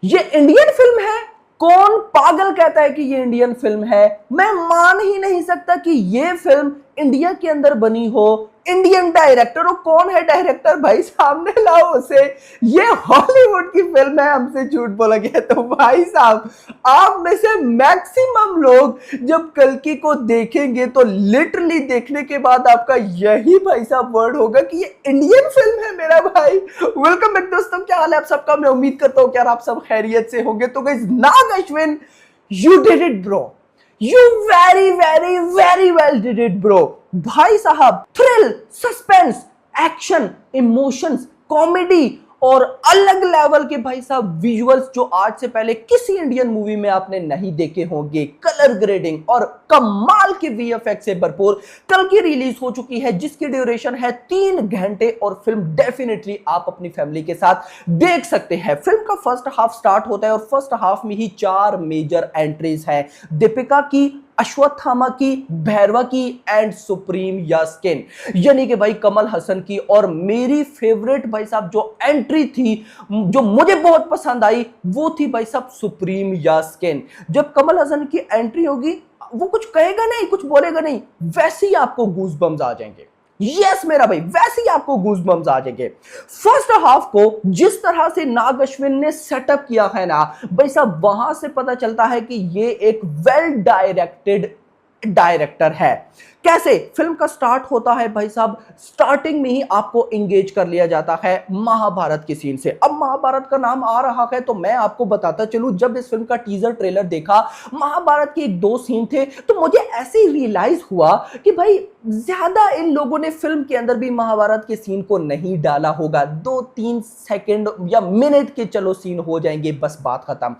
ये Indian film है। कौन पागल कहता है कि ये इंडियन फिल्म है? मैं मान ही नहीं सकता कि ये फिल्म इंडिया के अंदर बनी हो। इंडियन डायरेक्टर, और कौन है डायरेक्टर भाई? सामने लाओ उसे। ये हॉलीवुड की फिल्म है, हमसे झूठ बोला गया। तो भाई साहब, आप में से मैक्सिमम लोग जब कल्कि को देखेंगे तो लिटरली देखने के बाद आपका यही भाई साहब वर्ड होगा कि ये इंडियन फिल्म है मेरा भाई। वेलकम बैक दोस्तों, क्या हाल है आप सबका? मैं उम्मीद करता हूं कि यार आप सब खैरियत से होंगे। तो guys, Nag Ashwin, you did it bro. You very very very well did it bro. भाई साहब, thrill, suspense, action, emotions, comedy और अलग लेवल के भाई साहब विजुअल्स जो आज से पहले किसी इंडियन मूवी में आपने नहीं देखे होंगे। कलर ग्रेडिंग और कमाल के वीएफएक्स से भरपूर कल की रिलीज हो चुकी है, जिसकी ड्यूरेशन है 3 घंटे। और फिल्म डेफिनेटली आप अपनी फैमिली के साथ देख सकते हैं। फिल्म का फर्स्ट हाफ स्टार्ट होता है और फर्स्ट हाफ में ही 4 मेजर एंट्रीज हैं। दीपिका की, अश्वत्थामा की, भैरवा की एंड सुप्रीम यास्किन, यानी कि भाई कमल हसन की। और मेरी फेवरेट भाई साहब जो एंट्री थी, जो मुझे बहुत पसंद आई, वो थी भाई साहब सुप्रीम यास्किन। जब कमल हसन की एंट्री होगी, वो कुछ कहेगा नहीं, कुछ बोलेगा नहीं, वैसे ही आपको गूज बम्स आ जाएंगे। यस मेरा भाई, वैसे ही आपको गूज़बम्स आ जाएंगे। फर्स्ट हाफ को जिस तरह से नाग अश्विन ने सेटअप किया है ना भाई साहब, वहां से पता चलता है कि ये एक वेल डायरेक्टेड डायरेक्टर है। कैसे फिल्म का स्टार्ट होता है भाई साहब, स्टार्टिंग में ही आपको एंगेज कर लिया जाता है महाभारत की सीन से। अब महाभारत का नाम आ रहा है तो मैं आपको बताता चलूं, जब इस फिल्म का टीजर ट्रेलर देखा, महाभारत के 1-2 सीन थे, तो मुझे ऐसे ही रियलाइज हुआ कि भाई ज्यादा इन लोगों ने फिल्म के अंदर भी महाभारत के सीन को नहीं डाला होगा। 2-3 सेकंड या मिनट के चलो सीन हो जाएंगे, बस बात खत्म।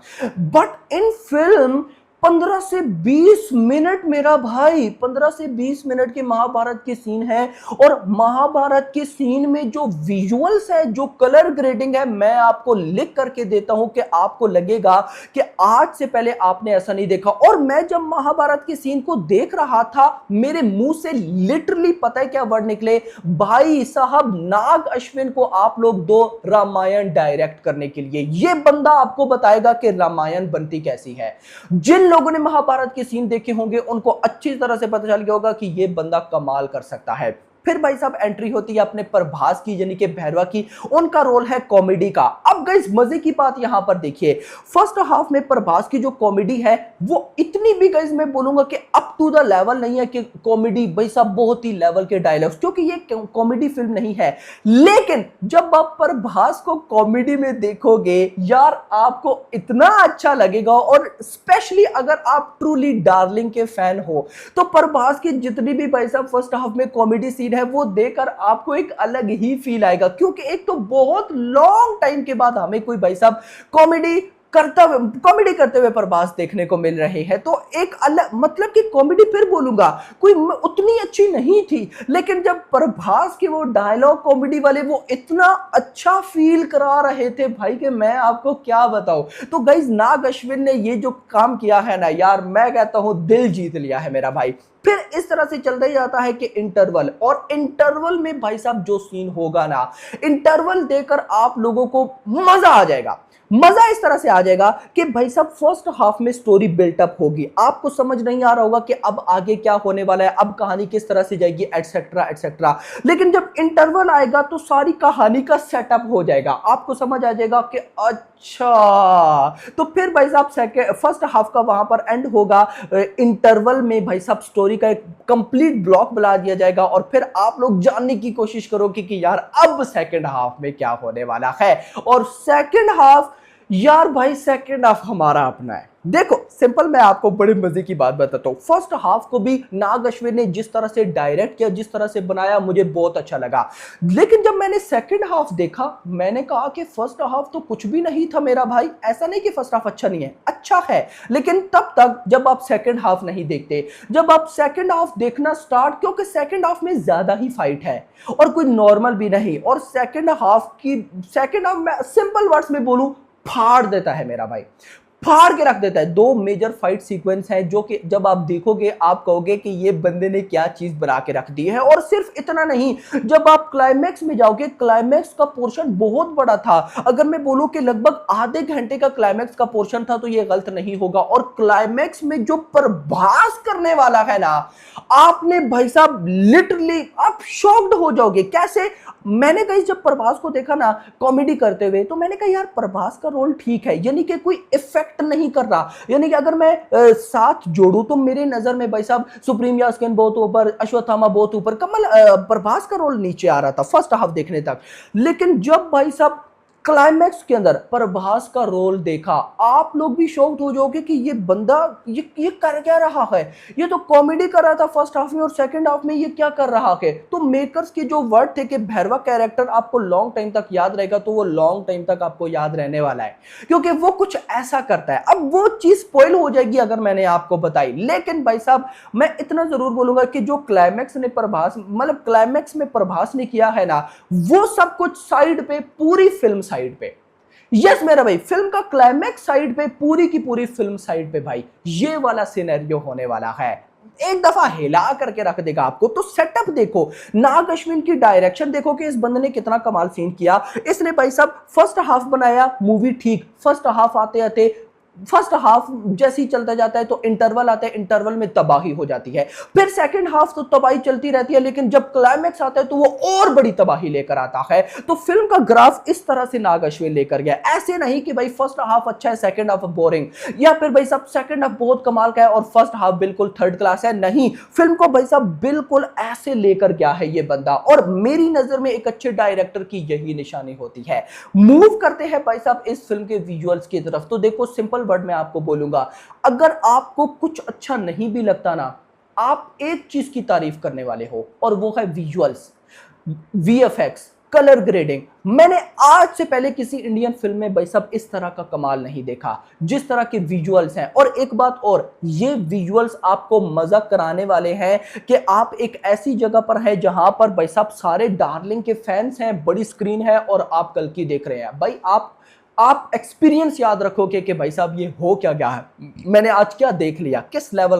बट इन फिल्म 15 से 20 मिनट मेरा भाई, 15 से 20 मिनट के महाभारत के सीन है। और महाभारत के सीन में जो विजुअल्स है, जो कलर ग्रेडिंग है, मैं आपको लिख करके देता हूं कि आपको लगेगा कि आज से पहले आपने ऐसा नहीं देखा। और मैं जब महाभारत के सीन को देख रहा था, मेरे मुंह से लिटरली पता है क्या वर्ड निकले? भाई साहब, नाग अश्विन को आप लोग दो रामायण डायरेक्ट करने के लिए। यह बंदा आपको बताएगा कि रामायण बनती कैसी है। जिन लोगों ने महाभारत के सीन देखे होंगे उनको अच्छी तरह से पता चल गया होगा कि यह बंदा कमाल कर सकता है। फिर भाई साहब एंट्री होती है अपने प्रभास की, यानी कि भैरवा की। उनका रोल है कॉमेडी का। अब गाइस, मजे की बात यहां पर देखिए, फर्स्ट हाफ में प्रभास की जो कॉमेडी है वो इतनी भी गाइस मैं बोलूंगा कि अप टू द लेवल नहीं है कि कॉमेडी भाई साहब बहुत ही लेवल के डायलॉग्स, क्योंकि ये कॉमेडी फिल्म नहीं है। लेकिन जब आप प्रभास को कॉमेडी में देखोगे यार, आपको इतना अच्छा लगेगा। और स्पेशली अगर आप ट्रूली डार्लिंग के फैन हो, तो प्रभास की जितनी भी भाई साहब फर्स्ट हाफ में कॉमेडी सीन है, वो देखकर आपको एक अलग ही फील आएगा। क्योंकि एक तो बहुत लॉन्ग टाइम के बाद हमें कोई भाई साहब कॉमेडी करते हुए प्रभास देखने को मिल रहे हैं। तो एक अलग, मतलब कि कॉमेडी फिर बोलूंगा कोई उतनी अच्छी नहीं थी, लेकिन जब प्रभास के वो डायलॉग कॉमेडी वाले वो इतना अच्छा फील करा रहे थे भाई कि मैं आपको क्या बताऊं। तो गाइस, नाग अश्विन ने ये जो काम किया है ना यार, मैं कहता हूं दिल जीत लिया है मेरा भाई। फिर इस तरह से चलता ही जाता है कि इंटरवल, और इंटरवल में भाई साहब जो सीन होगा ना, इंटरवल देखकर आप लोगों को मजा आ जाएगा। मजा इस तरह से आ जाएगा कि भाई साहब फर्स्ट हाफ में स्टोरी बिल्टअप होगी, आपको समझ नहीं आ रहा होगा कि अब आगे क्या होने वाला है, अब कहानी किस तरह से जाएगी, एटसेट्रा एटसेट्रा। लेकिन जब इंटरवल आएगा तो सारी कहानी का सेटअप हो जाएगा, आपको समझ आ जाएगा कि अच्छा। तो फिर भाई साहब फर्स्ट हाफ का वहां पर एंड होगा। इंटरवल में भाई साहब स्टोरी का एक कंप्लीट ब्लॉक बना दिया जाएगा, और फिर आप लोग जानने की कोशिश करोगे कि यार अब सेकंड हाफ में क्या होने वाला है। और सेकंड हाफ, यार भाई सेकंड हाफ हमारा अपना है। देखो सिंपल, मैं आपको बड़े मजे की बात बताता हूं। फर्स्ट हाफ को भी नाग अश्विन ने जिस तरह से डायरेक्ट किया, जिस तरह से बनाया, मुझे बहुत अच्छा लगा। लेकिन जब मैंने सेकंड हाफ देखा, मैंने कहा कि फर्स्ट हाफ तो कुछ भी नहीं था मेरा भाई। ऐसा नहीं कि फर्स्ट हाफ अच्छा नहीं है, अच्छा है, लेकिन तब तक जब आप सेकंड हाफ नहीं देखते। जब आप सेकंड हाफ देखना स्टार्ट, क्योंकि सेकंड हाफ में ज्यादा ही फाइट है और कोई नॉर्मल भी नहीं। और सेकंड हाफ में सिंपल वर्ड्स में बोलूं, फाड़ देता है मेरा भाई, फाड़ के रख देता है। दो मेजर फाइट सीक्वेंस है जो कि जब आप देखोगे आप कहोगे कि ये बंदे ने क्या चीज बना के रख दी है। और सिर्फ इतना नहीं, जब आप क्लाइमैक्स में जाओगे, क्लाइमैक्स का पोर्शन बहुत बड़ा था। अगर मैं बोलूं कि लगभग आधे घंटे का क्लाइमैक्स का पोर्शन था तो ये गलत नहीं होगा। और क्लाइमैक्स में जो प्रभास करने वाला है ना, आपने भाई साहब लिटरली आप शॉक्ड हो जाओगे। कैसे? मैंने कहीं जब प्रभास को देखा ना कॉमेडी करते हुए, तो मैंने कहा यार प्रभास का रोल ठीक है, यानी कि कोई इफेक्ट नहीं कर रहा। यानी कि अगर मैं साथ जोड़ू तो मेरे नजर में भाई साहब सुप्रीम यास्किन बहुत ऊपर, अश्वत्थामा बहुत ऊपर, कमल प्रभास का रोल नीचे आ रहा था फर्स्ट हाफ देखने तक। लेकिन जब भाई साहब क्लाइमैक्स के अंदर प्रभास का रोल देखा, आप लोग भी शॉक्ड हो जाओगे कि ये बंदा ये कर क्या रहा है। ये तो कॉमेडी कर रहा था फर्स्ट हाफ में और सेकंड हाफ में ये क्या कर रहा है। तो मेकर्स के जो वर्ड थे कि भैरवा कैरेक्टर आपको लॉन्ग टाइम तक याद रहेगा, तो वो लॉन्ग टाइम तक आपको याद रहने वाला है, क्योंकि वो कुछ ऐसा करता है। अब वो चीज स्पॉइल हो जाएगी अगर मैंने आपको बताई, लेकिन भाई साहब मैं इतना जरूर बोलूंगा कि जो क्लाइमैक्स ने प्रभास, मतलब क्लाइमैक्स में प्रभास ने किया है ना, वो सब कुछ साइड पे, पूरी फिल्म साइड पे। यस मेरा भाई, फिल्म का क्लाइमैक्स साइड पे, पूरी की पूरी फिल्म साइड पे भाई ये वाला सिनेरियो होने वाला है। एक दफा हिला करके रख देगा आपको। तो सेटअप देखो, नाग अश्विन की डायरेक्शन देखो कि इस बंदे ने कितना कमाल सीन किया। इसने भाई साहब फर्स्ट हाफ बनाया, मूवी ठीक, फर्स्ट हाफ आते आते, फर्स्ट हाफ जैसे ही चलता जाता है तो इंटरवल आता है, इंटरवल में तबाही हो जाती है। फिर सेकंड हाफ तो तबाही चलती रहती है, लेकिन जब क्लाइमैक्स आता है तो वो और बड़ी तबाही लेकर आता है। तो फिल्म का ग्राफ इस तरह से नाग अश्विन लेकर गया। ऐसे नहीं कि भाई फर्स्ट हाफ अच्छा है, सेकंड हाफ बोरिंग, या फिर भाई साहब सेकंड हाफ बहुत कमाल का है और फर्स्ट हाफ बिल्कुल थर्ड क्लास है। नहीं, फिल्म को भाई साहब बिल्कुल ऐसे लेकर गया है ये बंदा। और मेरी नजर में एक अच्छे डायरेक्टर की यही निशानी होती है। मूव करते हैं भाई साहब इस फिल्म के विजुअल्स की तरफ। तो देखो, सिंपल वर्ड में आपको बोलूंगा, अगर आपको कुछ अच्छा नहीं भी लगता ना, आप एक चीज की तारीफ करने वाले हो और वो है विजुअल्स, वीएफएक्स, कलर ग्रेडिंग। मैंने आज से पहले किसी इंडियन फिल्म में भाई साहब इस तरह का कमाल नहीं देखा जिस तरह के विजुअल्स हैं। और एक बात और, ये विजुअल्स आपको मजा कराने वाले हैं कि आप एक ऐसी जगह पर हैं जहां पर भाई साहब सारे डार्लिंग के फैंस हैं, बड़ी स्क्रीन है और आप कल की देख रहे हैं। भाई आप एक्सपीरियंस याद रखोगे कि भाई साहब ये हो क्या गया है, मैंने आज क्या देख लिया, किस लेवल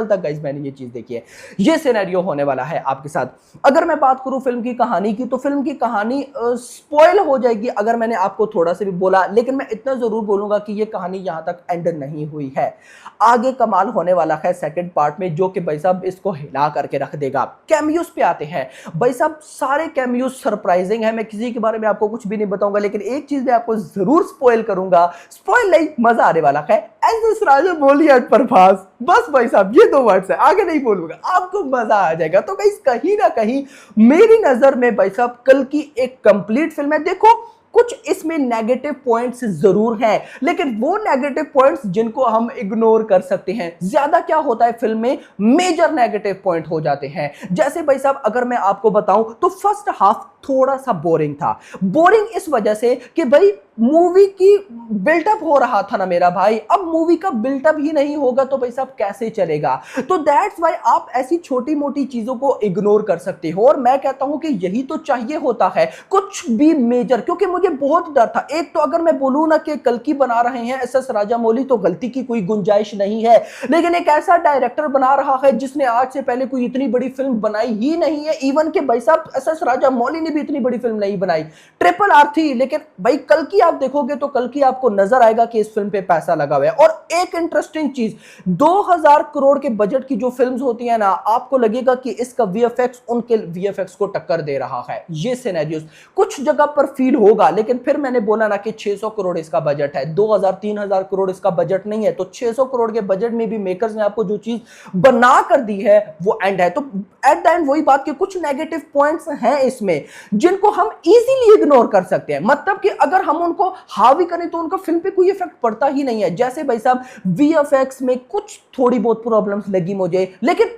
तक गाइस मैंने ये चीज देखी है। ये सिनेरियो होने वाला है आपके साथ। अगर मैं बात करूं फिल्म की कहानी की, तो फिल्म की कहानी स्पॉइल हो जाएगी अगर मैंने आपको थोड़ा सा भी बोला, लेकिन मैं इतना जरूर बोलूंगा कि ये कहानी यहां तक एंड नहीं हुई है। आगे कमाल होने वाला है सेकंड पार्ट में, जो कि भाई साहब इसको हिला करके रख देगा। कैमियोस पे आते हैं भाई साहब, सारे कैमियोस सरप्राइजिंग है। मैं किसी के बारे में आपको कुछ भी नहीं बताऊंगा, लेकिन एक चीज मैं आपको जरूर स्पॉइल करूंगा, स्पॉइल नहीं, मजा आने वाला है। एस राजा बोलिए प्रभास, बस भाई साहब ये दो वर्ड्स है, आगे नहीं बोलूंगा, आपको मजा आ जाएगा। तो गाइस कहीं ना कहीं मेरी नजर में भाई साहब कल की एक कंप्लीट फिल्म है। देखो, कुछ इसमें नेगेटिव पॉइंट्स जरूर हैं, लेकिन वो नेगेटिव पॉइंट्स जिनको हम इग्नोर कर सकते हैं। ज्यादा क्या होता है फिल्म में, मेजर नेगेटिव पॉइंट हो जाते हैं। जैसे भाई साहब अगर मैं आपको बताऊं तो फर्स्ट हाफ थोड़ा सा बोरिंग था। बोरिंग इस वजह से कि भाई मूवी की बिल्टअप हो रहा था ना मेरा भाई, अब मूवी का बिल्टअप ही नहीं होगा तो भाई साहब कैसे चलेगा। तो दैट्स व्हाई आप ऐसी छोटी मोटी चीजों को इग्नोर कर सकते हो। और मैं कहता हूं कि यही तो चाहिए होता है, कुछ भी मेजर, क्योंकि मुझे बहुत डर था। एक तो अगर मैं बोलूं ना कि कल की बना रहे हैं एस एस राजामौली, तो गलती की कोई गुंजाइश नहीं है, लेकिन एक ऐसा डायरेक्टर बना रहा है जिसने आज से पहले कोई इतनी बड़ी फिल्म बनाई ही नहीं है। इवन के भाई साहब एस एस राजामौली ने भी इतनी बड़ी फिल्म नहीं बनाई, ट्रिपल आर थी, लेकिन भाई कल की आप देखोगे तो कल की आपको नजर आएगा कि इस फिल्म पे पैसा लगा हुआ है। और एक इंटरेस्टिंग चीज, 2000 करोड़ के बजट की जो फिल्म्स होती है ना, आपको लगेगा कि इसका वीएफएक्स उनके वीएफएक्स को टक्कर दे रहा है। ये सिनेरियोस कुछ जगह पर फील होगा, लेकिन फिर मैंने बोला ना कि 600 करोड़ इसका बजट है, 2000-3000 करोड़ इसका बजट नहीं है। तो 600 करोड़ के बजट में भी मेकर्स ने आपको जो चीज बना कर दी है वो एंड है। तो एट द एंड वही बात कि कुछ नेगेटिव पॉइंट्स हैं इसमें जिनको हम इजीली इग्नोर कर सकते हैं। मतलब कि अगर हम उनको हावी करें तो उनका फिल्म पे कोई इफेक्ट पड़ता ही नहीं है। जैसे भाई साहब वीएफएक्स में कुछ थोड़ी बहुत प्रॉब्लम्स लगी मुझे, लेकिन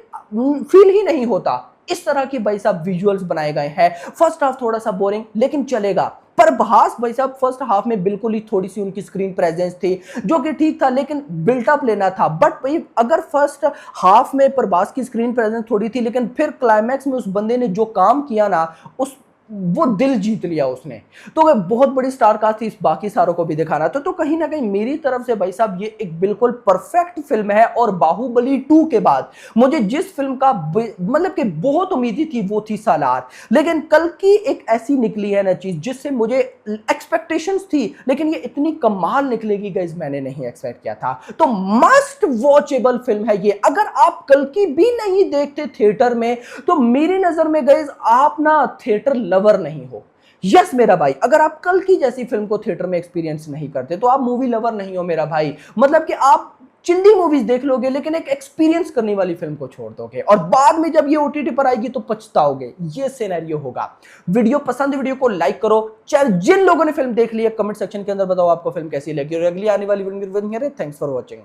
फील ही नहीं होता। इस तरह की भाई साहब विजुअल्स बनाए गए हैं। फर्स्ट हाफ थोड़ा सा बोरिंग, लेकिन चलेगा। प्रभास भाई साहब फर्स्ट हाफ में बिल्कुल ही थोड़ी सी उनकी स्क्रीन प्रेजेंस थी जो कि ठीक था, लेकिन बिल्टअप लेना था। बट भाई अगर फर्स्ट हाफ में प्रभास की स्क्रीन प्रेजेंस थोड़ी थी, लेकिन फिर क्लाइमैक्स में उस बंदे ने जो काम किया ना, उस वो दिल जीत लिया उसने। तो वह बहुत बड़ी स्टार कास्ट थी, बाकी सारों को भी दिखाना था। तो कहीं ना कहीं मेरी तरफ से भाई साहब ये एक बिल्कुल परफेक्ट फिल्म है। और बाहुबली 2 के बाद मुझे जिस फिल्म का मतलब कि बहुत उम्मीद थी वो थी सालार, लेकिन कल की एक ऐसी निकली है ना चीज जिससे मुझे एक्सपेक्टेशंस थी, लेकिन ये इतनी कमाल निकलेगी गाइस मैंने नहीं एक्सपेक्ट किया था। तो मस्ट वॉचेबल फिल्म है ये। अगर आप कल की भी नहीं देखते थिएटर में तो मेरी नजर में गाइस आप ना थिएटर लवर नहीं हो। यस मेरा भाई, अगर आप कल की जैसी फिल्म को थिएटर में एक्सपीरियंस नहीं करते तो आप मूवी लवर नहीं हो मेरा भाई। मतलब कि आप चिंदी मूवीज देख लोगे लेकिन एक एक्सपीरियंस करने वाली फिल्म को छोड़ दोगे और बाद में जब ये ओटीटी पर आएगी तो पछताओगे। ये सिनेरियो होगा। वीडियो पसंद, वीडियो को लाइक करो। चाहे जिन लोगों ने फिल्म देख ली है कमेंट सेक्शन के अंदर बताओ आपको फिल्म कैसी लगी और अगली आने वाली वीडियो। Thanks for watching.